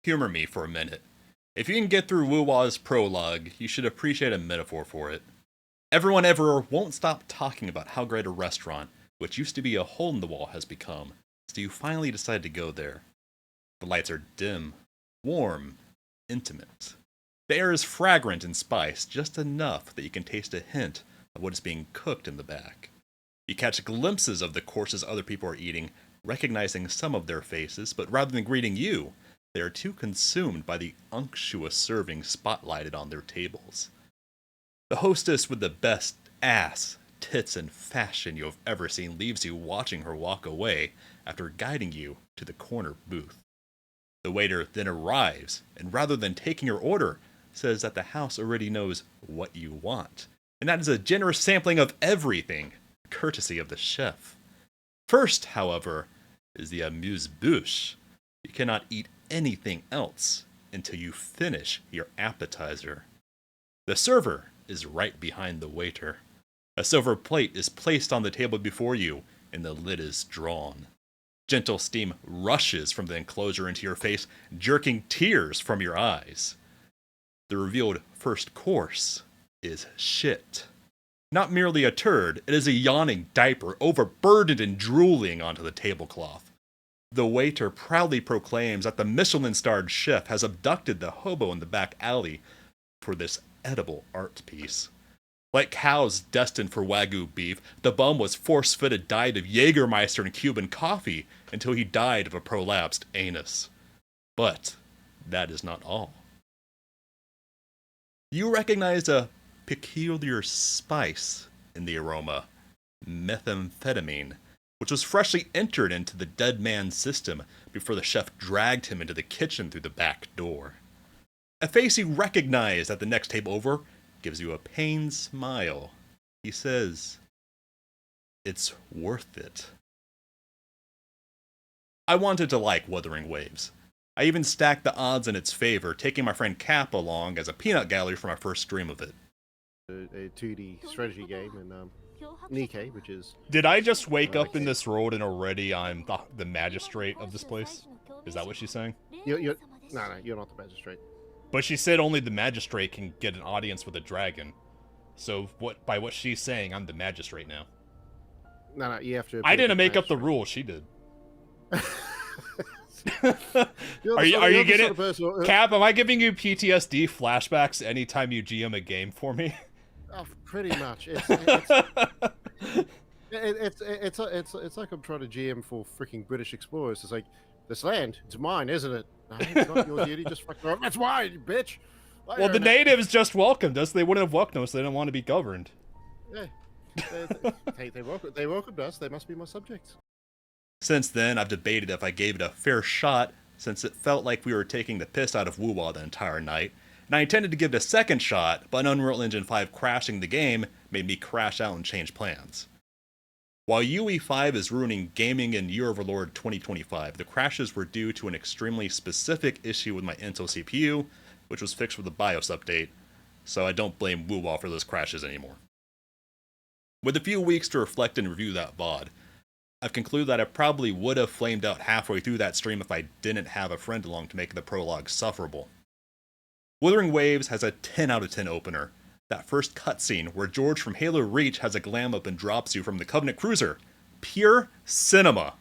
Humor me for a minute. If you can get through Wu-Wa's prologue, you should appreciate a metaphor for it. Everyone ever won't stop talking about how great a restaurant, which used to be a hole in the wall, has become, so you finally decide to go there. The lights are dim, warm, intimate. The air is fragrant and spiced, just enough that you can taste a hint of what is being cooked in the back. You catch glimpses of the courses other people are eating, recognizing some of their faces, but rather than greeting you, they are too consumed by the unctuous serving spotlighted on their tables. The hostess with the best ass, tits, and fashion you have ever seen leaves you watching her walk away after guiding you to the corner booth. The waiter then arrives, and rather than taking your order, says that the house already knows what you want, and that is a generous sampling of everything, courtesy of the chef. First, however, is the amuse-bouche. You cannot eat anything else until you finish your appetizer. The server is right behind the waiter. A silver plate is placed on the table before you, and the lid is drawn. Gentle steam rushes from the enclosure into your face, jerking tears from your eyes. The revealed first course is shit. Not merely a turd, it is a yawning diaper overburdened and drooling onto the tablecloth. The waiter proudly proclaims that the Michelin-starred chef has abducted the hobo in the back alley for this edible art piece. Like cows destined for Wagyu beef, the bum was force-fed a diet of Jägermeister and Cuban coffee until he died of a prolapsed anus. But that is not all. You recognize a peculiar spice in the aroma, methamphetamine, which was freshly entered into the dead man's system before the chef dragged him into the kitchen through the back door. A face you recognize at the next table over gives you a pained smile. He says, "It's worth it." I wanted to like Wuthering Waves. I even stacked the odds in its favor, taking my friend Cap along as a peanut gallery for my first stream of it. A 2D strategy game in Nikkei, which is... Did I just wake up in this world and already I'm the magistrate of this place? Is that what she's saying? No, you're not the magistrate. But she said only the magistrate can get an audience with a dragon. So by what she's saying, I'm the magistrate now. No, you have to... I didn't make up the rule, she did. Are you getting Cap? Am I giving you PTSD flashbacks anytime you GM a game for me? Oh, pretty much. It's like I'm trying to GM for freaking British explorers. It's like, this land, it's mine, isn't it? No, it's not your duty. Just fucking it's mine, you bitch. Well, the natives just welcomed us. They wouldn't have welcomed us. They didn't want to be governed. Yeah, they welcomed us. They must be my subjects. Since then, I've debated if I gave it a fair shot, since it felt like we were taking the piss out of Wu-Wa the entire night, and I intended to give it a second shot, but Unreal Engine 5 crashing the game made me crash out and change plans. While UE5 is ruining gaming in Year of our Lord 2025, the crashes were due to an extremely specific issue with my Intel CPU, which was fixed with the BIOS update, so I don't blame Wu-Wa for those crashes anymore. With a few weeks to reflect and review that VOD, I've concluded that I probably would have flamed out halfway through that stream if I didn't have a friend along to make the prologue sufferable. Wuthering Waves has a 10 out of 10 opener. That first cutscene where George from Halo Reach has a glam up and drops you from the Covenant Cruiser. Pure cinema.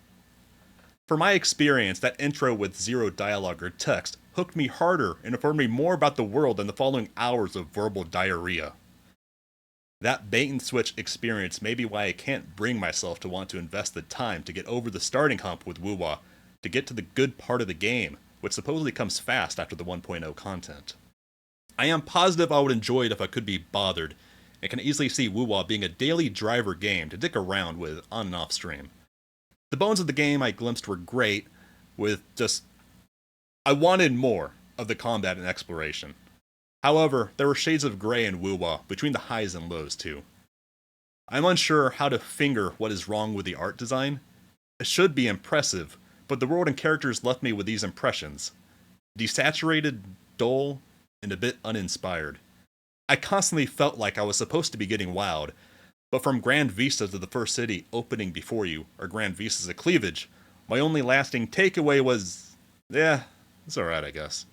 For my experience, that intro with zero dialogue or text hooked me harder and informed me more about the world than the following hours of verbal diarrhea. That bait and switch experience may be why I can't bring myself to want to invest the time to get over the starting hump with Wu-Wa, to get to the good part of the game, which supposedly comes fast after the 1.0 content. I am positive I would enjoy it if I could be bothered, and can easily see Wu-Wa being a daily driver game to dick around with on and off stream. The bones of the game I glimpsed were great, with just... I wanted more of the combat and exploration. However, there were shades of grey in Wu-Wa between the highs and lows too. I'm unsure how to finger what is wrong with the art design. It should be impressive, but the world and characters left me with these impressions. Desaturated, dull, and a bit uninspired. I constantly felt like I was supposed to be getting wowed, but from grand vistas of the first city opening before you, or grand vistas of cleavage, my only lasting takeaway was, It's alright, I guess.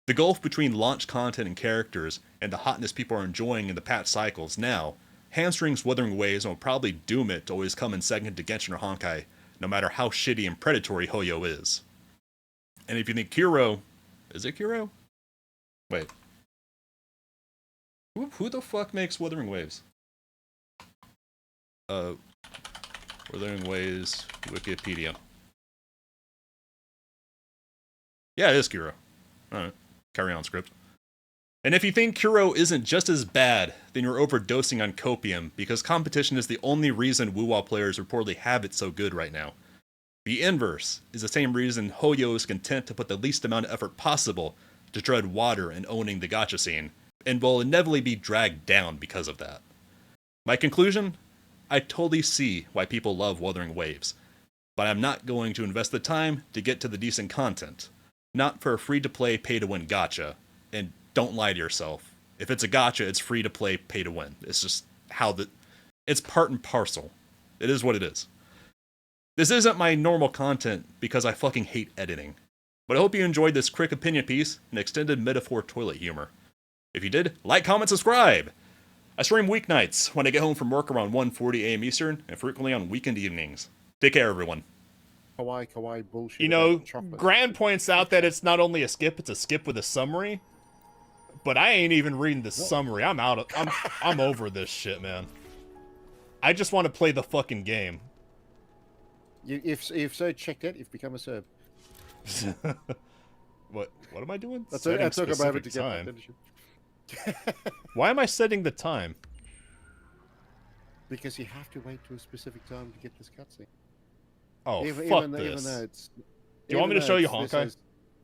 The gulf between launch content and characters and the hotness people are enjoying in the patch cycles now hamstrings Wuthering Waves and will probably doom it to always come in second to Genshin or Honkai, no matter how shitty and predatory Hoyo is. And if you think Kuro... Is it Kuro? Wait. Who the fuck makes Wuthering Waves? Wuthering Waves, Wikipedia. Yeah, it is Kuro. Alright, carry on, script. And if you think Kuro isn't just as bad, then you're overdosing on copium, because competition is the only reason WoWa players reportedly have it so good right now. The inverse is the same reason Hoyo is content to put the least amount of effort possible to tread water in owning the gacha scene, and will inevitably be dragged down because of that. My conclusion? I totally see why people love Wuthering Waves, but I'm not going to invest the time to get to the decent content. Not for a free-to-play, pay-to-win gacha. And don't lie to yourself. If it's a gacha, it's free-to-play, pay-to-win. It's just how it's part and parcel. It is what it is. This isn't my normal content because I fucking hate editing. But I hope you enjoyed this quick opinion piece and extended metaphor toilet humor. If you did, like, comment, subscribe! I stream weeknights when I get home from work around 1:40 a.m. Eastern, and frequently on weekend evenings. Take care, everyone. Kawaii bullshit. You know, about chocolate. Grant points out that it's not only a skip, it's a skip with a summary. But I ain't even reading the summary. I'm over this shit, man. I just want to play the fucking game. If so, check it. You've become a Serb. What am I doing? I Setting took a moment to specific get time. that, didn't you? Why am I setting the time? Because you have to wait to a specific time to get this cutscene. Oh, Even fuck though this. it's, Do you want me to show you Honkai?